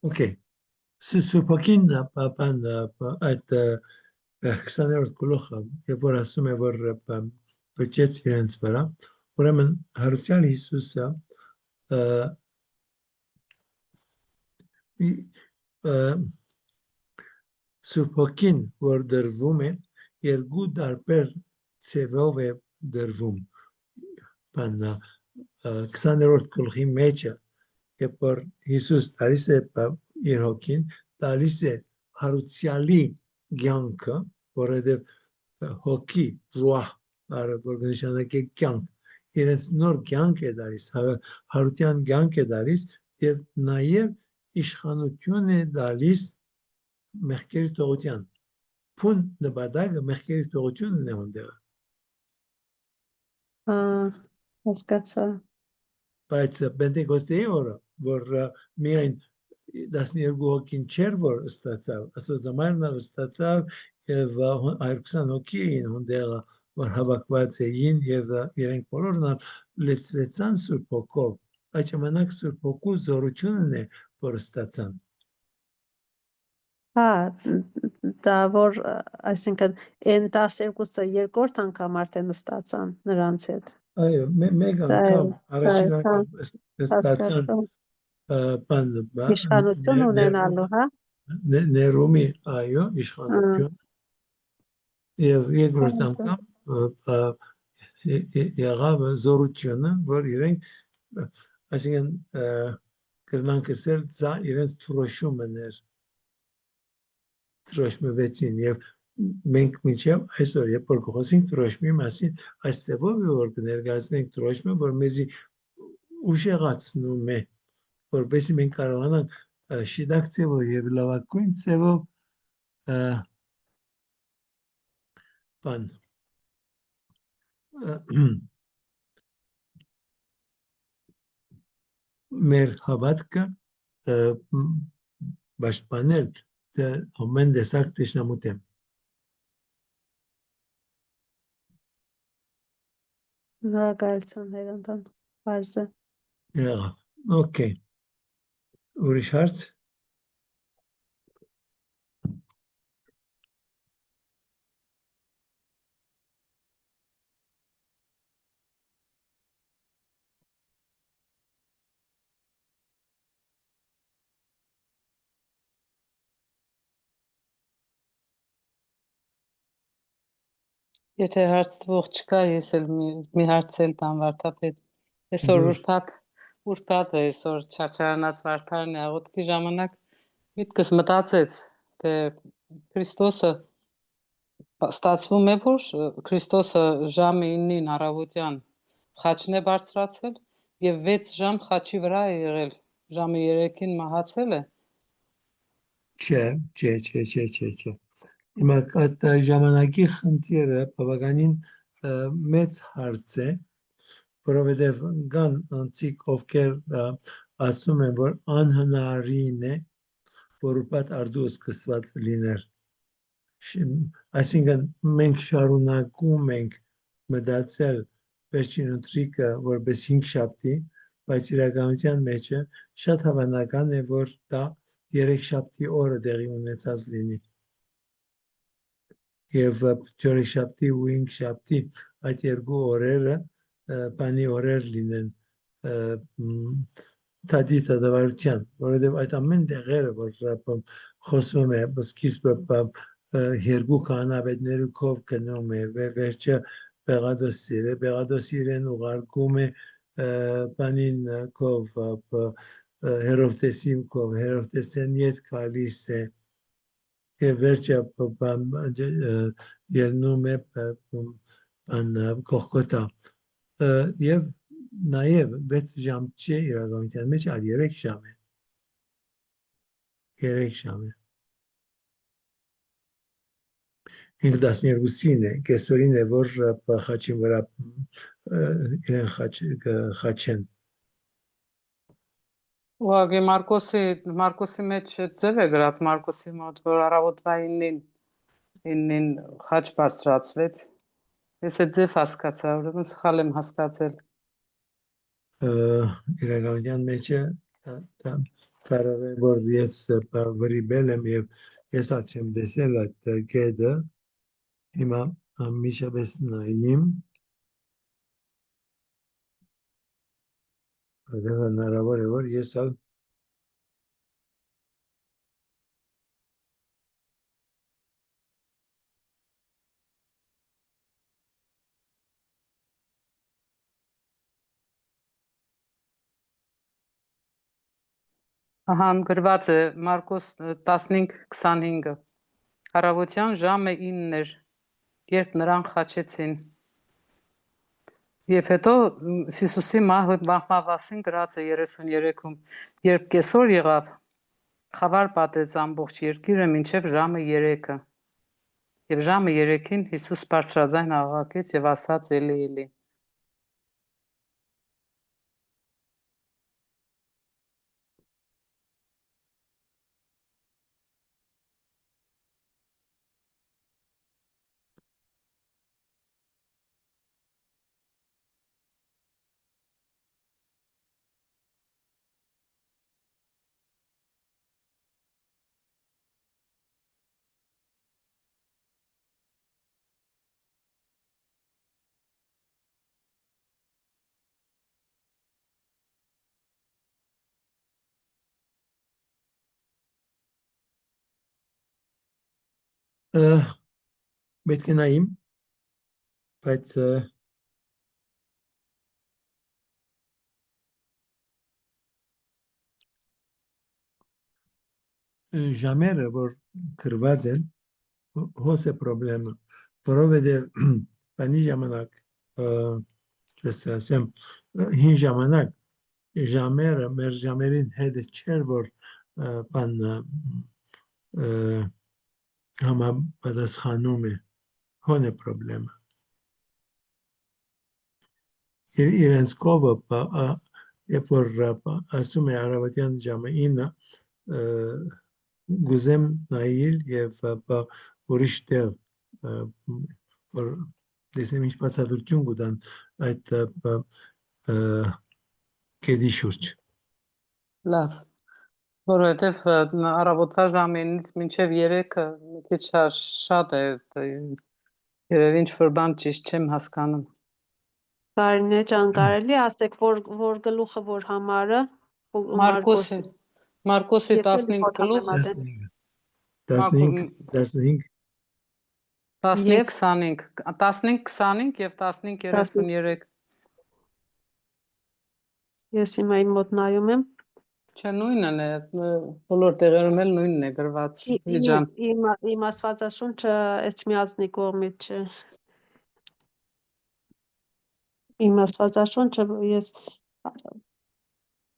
Okay. Սուպակին բան այդ 20-րդ գլուխը, երբ որ ասում է, որ բջեց իրենց վրա, ուրեմն հարուցյալ Հիսուսը Սուպակին, որ դրվում է, երկու դարբեր ծևով է դրվում։ Բանա 20-րդ գլխի մեջը, երբ որ Հիսուս տալիս է իր հոգին, տալիս է հարուցյալի կյանքը, որովհետև հոգի, ռուահ, որ նշանակե կյանք, իրենց նոր կյանք է տալիս, հարության կյանք է տալիս եւ նաեւ իշխանություն է տալիս մեղքերի թողության։ Փուն նպատակը մեղքերի թողությունն է այնտեղ։ Հասկացա։ Բայց Պենտեկոստեի օրը, որ միայն 12 հոգին չէր, որ ստացավ, Աստվածամայրն էլ ստացավ եւ 120 հոգի էին հոնդեղը, որ հավաքված էին եւ իրենք բոլորն լեցվեցան Սուրբ Հոգով։ Այդ ժամանակ Սուրբ Հոգու զորությունն է, որ ստացան։ Հա, դա որ, այսինքն, այն 12-ը երկրորդ անգամ արդեն ստացան նրանց հետ։ Այո, մեկ անգամ առաջին անգամ ստացան բան Իշխանություն ունենալու, հա։ ներումի, այո, իշխանություն եւ երկրորդ անգամ եղավ զորությունը, որ իրենք այսինքն կրնանք ասել դա իրենց թրոշումն էր թրոշմվեցին եւ մենք մինչեւ այսօր երբ որ խոսենք թրոշմի մասին այս ծավալը որ կներկայացնենք թրոշմը որ մեզի ուժեղացնում է որովհետեւ մենք կարողանանք շիդակ ծավալ եւ լավագույն ծավալ բան մեր հավատքը պաշտպանել ամեն տեսակ թշնամուտեմ։ Շնորհակալություն Հայրանդան, բարձ է։ Եղավ։ Okay։ Ուրիշ հարց։ Եթե հարց տվող չկա, ես էլ մի հարց էլ տամ վարդապետ։ Այսօր Դուր։ ուրբաթ է, այսօր չարչարանած վարդարն է, աղոթքի ժամանակ միտքս մտածեց, թե Քրիստոսը ստացվում է, որ Քրիստոսը ժամը 9-ին առավոտյան խաչն է բարձրացել եւ 6 ժամ խաչի վրա է եղել, ժամը 3-ին մահացել է։ Չէ։ Հիմա այդ ժամանակի խնդիրը բավականին մեծ հարց է, որովհետև կան անցիկ, ովքեր ասում են, որ անհնարին է, որ ուրբաթ արդու սկսված լիներ։ Այսինքն մենք շարունակում ենք մտածել վերջին ընթրիկը որպես 5 շաբթի, բայց իրականության մեջը շատ հավանական է, որ դա 3 շաբթի օրը տեղի ունեցած լինի։ Եվ 4 շաբթի ու 5 շաբթի այդ երկու օրերը բանի օրեր լինեն դատավարության, որովհետև այդ ամեն տեղերը, որ խոսվում է, սկիզբը երկու քահանայապետների կով գնում է, վերջը Պեղադոս իրեն ուղարկում է բանին կով, Հերովտեսի կով, Հերովտեսեն ետ գալիս է, եւ վերջը ելնում է Կողկոտա եւ նաեւ 6 ժամ չէ իրականության մեջ, այլ 3 ժամ է։ 3 ժամ է։ 5:12-ին է, կեսօրին է, որ խաչին վրա իրեն խաչեն։ Ուղղակի Մարկոսի մեջ ձև է գրած Մարկոսի մոտ, որ առավոտվա 9-ին խաչ բարձրացվեց։ Ես այդ ձև հասկացա, ուրեմն սխալ եմ հասկացել։ Իրականության մեջ է կարող է, որ ես վրիպել եմ եւ ես չեմ տեսել այդ գեդը, հիմա միշտապես նայեմ, հնարավոր է, որ ես Ահա գրված է Մարկոս 15:25-ը։ Առավոտյան ժամը 9 էր, երբ նրան խաչեցին։ Եվ հետո Հիսուսի մահվասին գրած է 33-ում, երբ կեսօր եղավ, խավար պատեց ամբողջ երկիրը մինչև ժամը 3-ը։ Եվ ժամը 3-ին Հիսուս բարձրաձայն աղաղակեց եւ ասաց Էլի։ պետք է նայեմ, բայց ժամերը, որ գրված են, հոս է պրոբլեմը, որովհետև բանի ժամանակ, չես ասեմ, հին ժամանակ ժամերը, մեր ժամերին հետ չէր, որ բան համապատասխանում է, հոն է պրոբլեմը։ իրենց կովը երբ որ ասում է արավոտյան ժամը 9 գուզեմ նայել եւ ուրիշ տեղ որ դեսեմ ինչպես հադրություն կուտան այդ կեդի շուրջ Լավ, որովհետև առավոտվա ժամինից մինչև 3-ը մի քիչ շատ է, երևի ինչ-որ բան ճիշտ չեմ հասկանում։ Կարինե ջան, կարելի է ասեք, որ գլուխը որ համարը Մարկոսի Եփե 15 գլուխ, լիփոթամեմադեն 15 Եվ 15-25 եւ 15-33, ես հիմա իմ մոտ նայում եմ։ չէ նույնն է, բոլոր տեղերում էլ նույնն է գրված, Վիջան։ Իմ Աստվածաշունչը Էջմիածնի կողմից չէ։ Իմ Աստվածաշունչը ես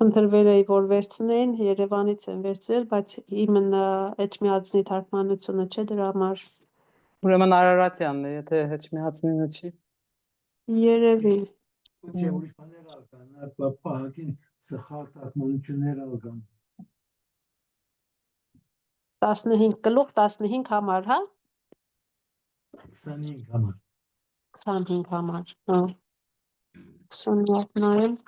ընտրվել էի, որ վերցնեին, Երևանից են վերցրել, բայց իմն Էջմիածնի թարգմանությունը չէ դրա համար։ Ուրեմն Արարատյանն է, եթե հեչ միացնինը չի։ Երևի Չէ, ուրիշ բաներ ալկան, պահակին սխալ թարգմանություններ ալկան 15 գլուխ 15 համար, հա? 25 համար 25 համար, հա։ 21 նայեմ։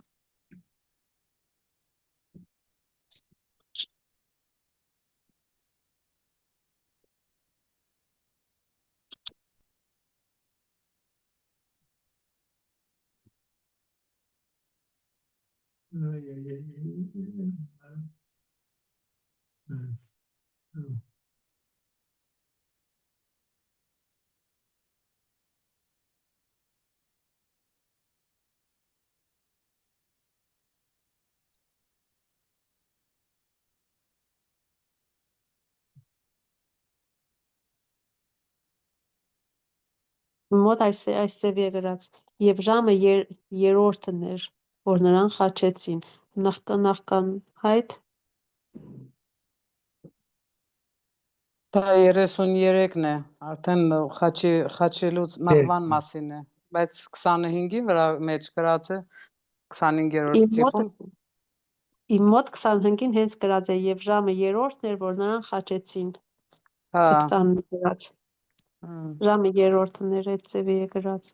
Մոտ այս ձևի է գրած եւ ժամը երրորդն էր որ նրան խաչեցին նախքան այդ Դա 33-ն է, արդեն խաչելուց մահվան մասին է, բայց 25-ի վրա մեջ գրած է 25-րդ ստիխում։ իմ մոտ 25-ին հենց գրած է եւ ժամը երրորդն էր որ նրան խաչեցին Հա, այդ տան գրած ժամը երրորդն էր այդ ձևի է գրած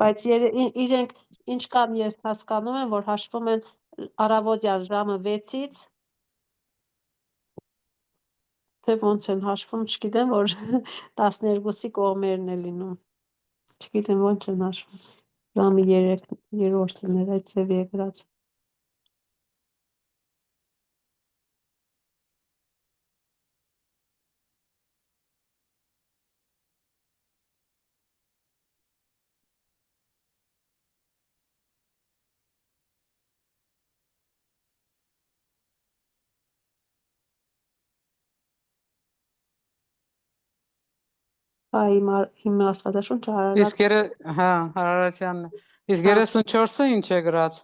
բայց իրենք ինչ կան ես հասկանում եմ որ հաշվում են առավոտյան ժամը 6-ից թե ոնց են հաշվում չգիտեմ որ 12-ի կողմերն է լինում չգիտեմ ոնց են հաշվում ժամը 3-րդն էր այդ ձևի է գրած Իմ աստվածաշունչը իսկ հա, Արարատյանն է։ Իսկ 34-ը ինչ է գրած։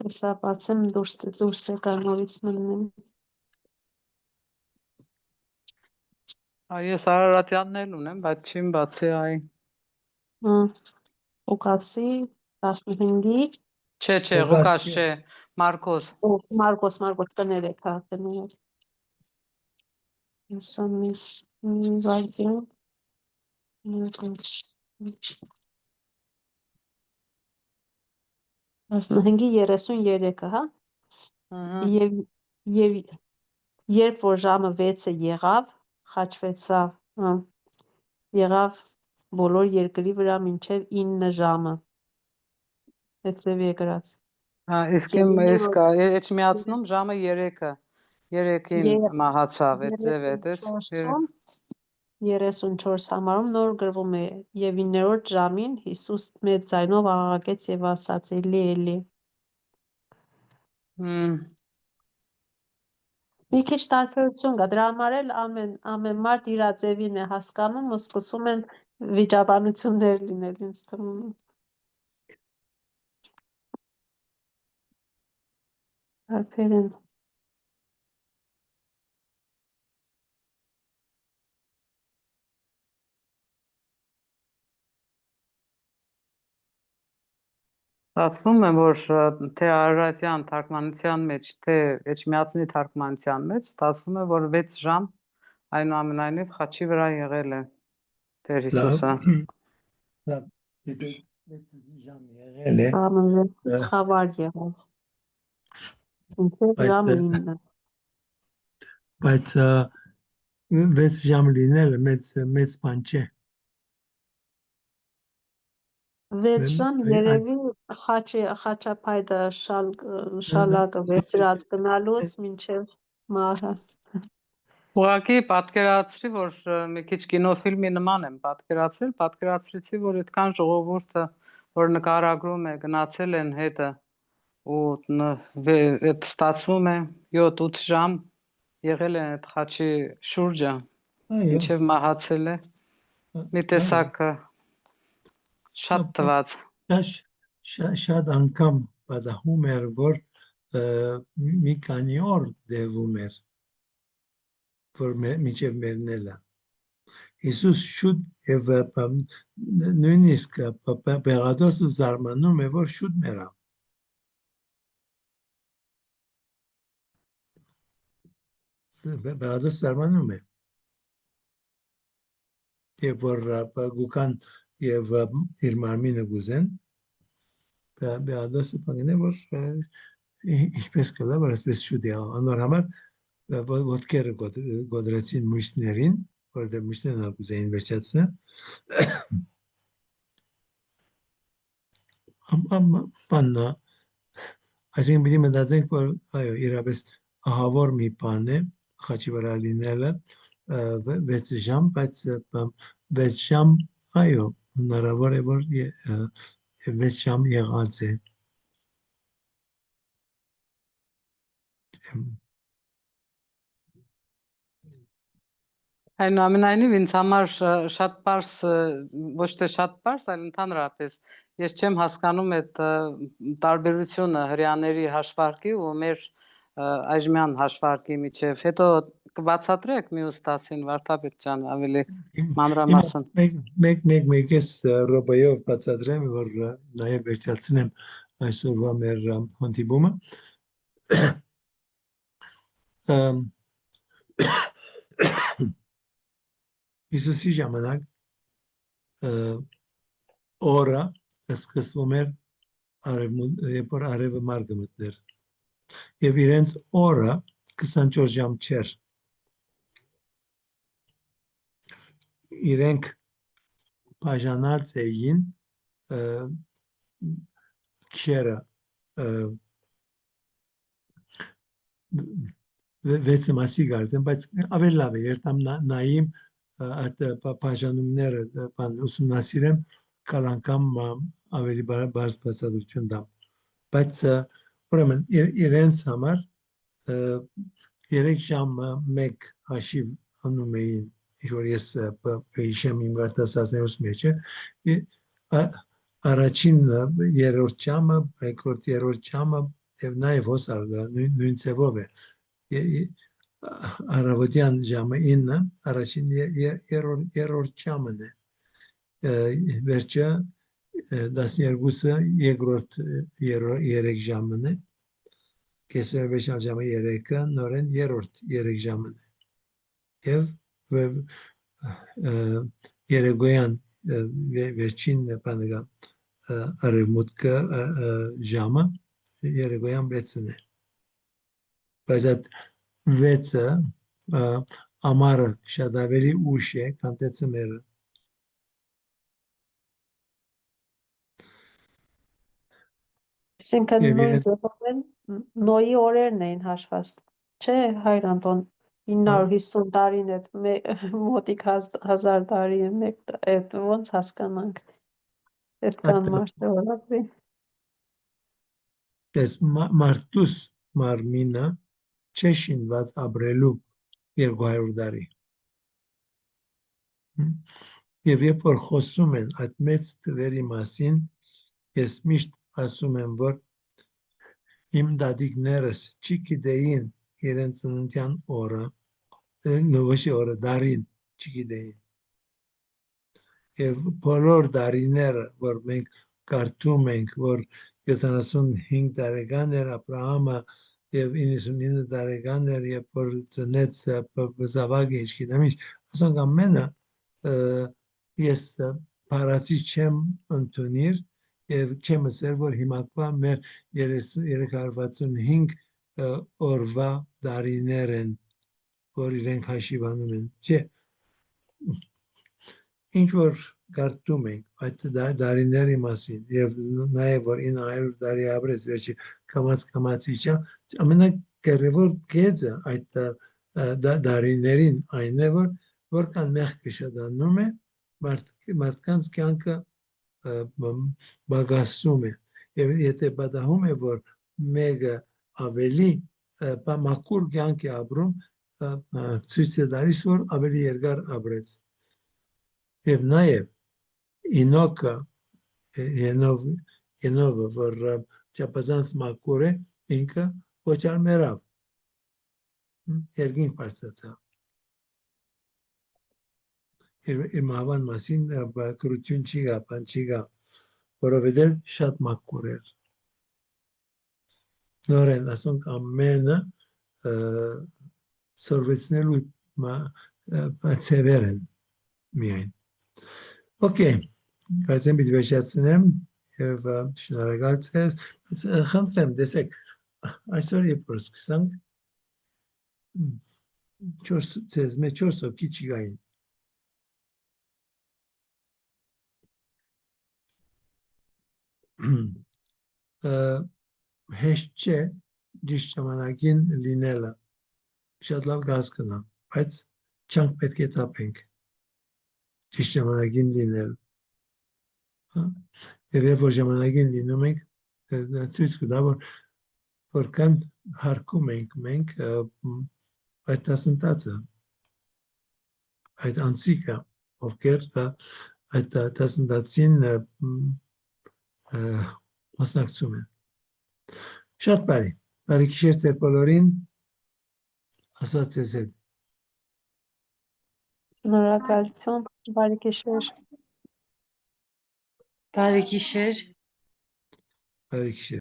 Հեսա բացեմ դուրս եկա նորից մնում Ես Արարատյանն էլ ունեմ, բայց չեմ բացի այ։ Ուկասի 15-ի Չէ, Ղուկաս չէ, Մարկոս։ Մարկոս կներեք, հա, կներեք։ Եսամիս վայրդյան, Մարկոս։ 15-ի 33-ը, հա։ Եվ երբ որ ժամը 6-ը եղավ, խաչվեցավ, եղավ բոլոր երկրի վրա մինչև 9 ժամը։ Այդ ձևի է գրած։ Հա, իսկ Էջմիածնում ժամը 3-ը, 3-ին մահացավ, այդ ձև է, տես։ 34 համարում նոր գրվում է եւ 9-րդ ժամին Հիսուս մեծ ձայնով աղաղակեց եւ ասաց. Էլի, էլի։ Մի քիչ տարբերություն կա, դրա համար էլ ամեն մարդ իր ձևին է հասկանում ու սկսում են վիճաբանություններ լինել ինձ թվում։ Տարբեր են։ Ստացվում է, որ թե արարատյան թարգմանության մեջ, թե Էջմիածնի թարգմանության մեջ ստացվում է, որ 6 ժամ այնուամենայնիվ խաչի վրա եղել է Տեր Հիսուսը։ լավ, դե ժամ եղել է, Ամենը ցավար եղավ։ Ինքը բայց ժամը 9։ բայց 6 ժամ լինելը մեծ բան չէ։ 6 ժամ երևի խաչապայտը շալակը վերցրած գնալուց մինչև մահը։ Ուղղակի պատկերացրի, որ մի քիչ կինոֆիլմի նման եմ պատկերացրեցի, որ այդքան ժողովուրդը, որ նկարագրում է, գնացել են հետը ու այդ ստացվում է 7-8 ժամ եղել են այդ խաչի շուրջը, մինչև մահացել է։ Մի տեսակ շատ տված։ Շատ անգամ պատահում էր, որ մի քանի օր դեվում էր, որ մինչև մեռնելը։ Հիսուս շուտ եւ նույնիսկ Պեղադոսը զարմանում է, որ շուտ մեռավ։ Պեղադոսը զարմանում է։ Եվ որ գուքան եւ իր մարմինը գուզեն, Պեղադոսը պանգն է, որ ինչպես կլա, որ այսպես շուտ եղավ։ Անոր համար ոտքերը գոդրեցին մույսներին, որտեղ մույսներն ակուզեին վերջացնել։ Բաննա, այսինքն պիտի մտածենք, որ այո, իրապես ահավոր մի բան է խաչի վրա լինելը 6 ժամ, բայց 6 ժամ, այո, հնարավոր է, որ 6 ժամ եղած է։ Այնուամենայնիվ ինձ համար շատ պարզ, ոչ թե շատ պարզ, այլ ընդհանրապես ես չեմ հասկանում այդ տարբերությունը հրյաների հաշվարկի ու մեր այժմյան հաշվարկի միջև։ Հետո կբացատրեք մյուս տասին Վարդապետ ջան ավելի մանրամասն։ Մեկ ես ռոբայով բացատրեմ, որ նաև վերջացնեմ այսօրվա մեր հանդիպումը։ Հիսուսի ժամանակ օրը սկսվում էր երբ որ արևը մարգը մտներ եւ իրենց օրը 24 ժամ չէր, իրենք բաժանած էին քերը 6 մասի գարցեն, բայց ավելի լավ է երթամ նայիմ այդ բաժանումները ուսումնասիրեմ, կալ անգամ ավելի բարձ բացատրություն դամ, բայց ուրեմն իրենց համար 3 ժամ 1 հաշիվ անում էին, որ ես հիշեմ իմ գարտասացներուս մեջ է, առաջին 3-րդ ժամը, 2-րդ 3-րդ ժամը եւ նաեւ հոսալ նույն ձևով է։ Առավոտյան ժամը 9, առաջին 3-րդ ժամն է, վերջը 12-ը երկրորդ 3 ժամն է, կեսերվեշալ ժամը 3-ը նորեն 3-րդ 3 ժամն է եւ երեկոյան վերջին բանը արևմուտքը ժամը երեկոյան 6-ն է, բայց այդ 6-ը ամառը շատ ավելի ուշ է, քան դեցեմբերը։ Այսինքն նույն ձևով Նոյի օրերն էին հաշված, չէ, Հայր Անտոն, 950 տարին մոտիկ 1000 տարի է, այդ ոնց հասկանանք, այդքան մարդ օրակվի։ Դες մարդուս մարմինը չէ շինված ապրելու 200 տարի։ Եվ երբ որ խոսում են այդ մեծ թվերի մասին, ես միշտ ասում եմ, որ իմ դադիկներս չգիտեին իրենց ծննդյան օրը, նովոշի օրը, դարին չգիտեին։ Եվ բոլոր դարիները, որ մենք կարդում ենք, որ 75 տարեկան էր, Աբրահամը եւ 99 տարեկան էր, երբ որ ծնեց զավակը, չգիտեմ ինչ, ասենք ամենը ես փարացի չեմ ընդունիր եւ չեմ ասել, որ հիմա մեր 365 օրվա դարիներ են, որ իրենք հաշիվանում են, չէ, ինչ որ կարդում ենք այդ դարիների մասին եւ նաեւ որ 900 տարի ապրեց, վերջի կամաց իջա, ամենակարևոր գեծը այդ դարիներին այն է, որ որքան մեղքը շատանում է, մարդկանց կյանքը բագասում է եւ եթե պատահում է, որ մեկը ավելի մաքուր կյանք է ապրում, ցույց է տալիս, որ ավելի երկար ապրեց եւ նաեւ ինոկը Ենովը, որ չափազանց մաքուր է, ինքը ոչ ալ մեռավ, երկինք բարձրացավ։ Իր մահվան մասին գրություն չի գա, բան չի գա, որովհետև շատ մաքուր էր։ Նորեն, ասենք ամենը սորվեցնելու ցևեր են միայն։ Okay, կարծեմ պիտի վերջացնեմ եւ շնորհակալ ձեզ, խնդրեմ, տեսեք, այսօր երբ որ սկսանք 4 հոգի չկային։ Հեշտ չէ ճիշտ ժամանակին լինելը, շատ լավ կհասկանամ, բայց չանք պետք է տապենք ճիշտ ժամանակին լինել։ Եվ երբ որ ժամանակին լինում ենք, ցույց կտա, որ որքան հարգում ենք մենք այդ դասընթացը, այդ անձիկը, ովքեր այդ դասընթացին մասնակցում են։ Շատ բարի, բարի գիշեր ձեր բոլորին, ասած ձեզ հետ։ Շնորհակալություն, բարի գիշեր։ Բարի գիշեր։ Բարի գիշեր։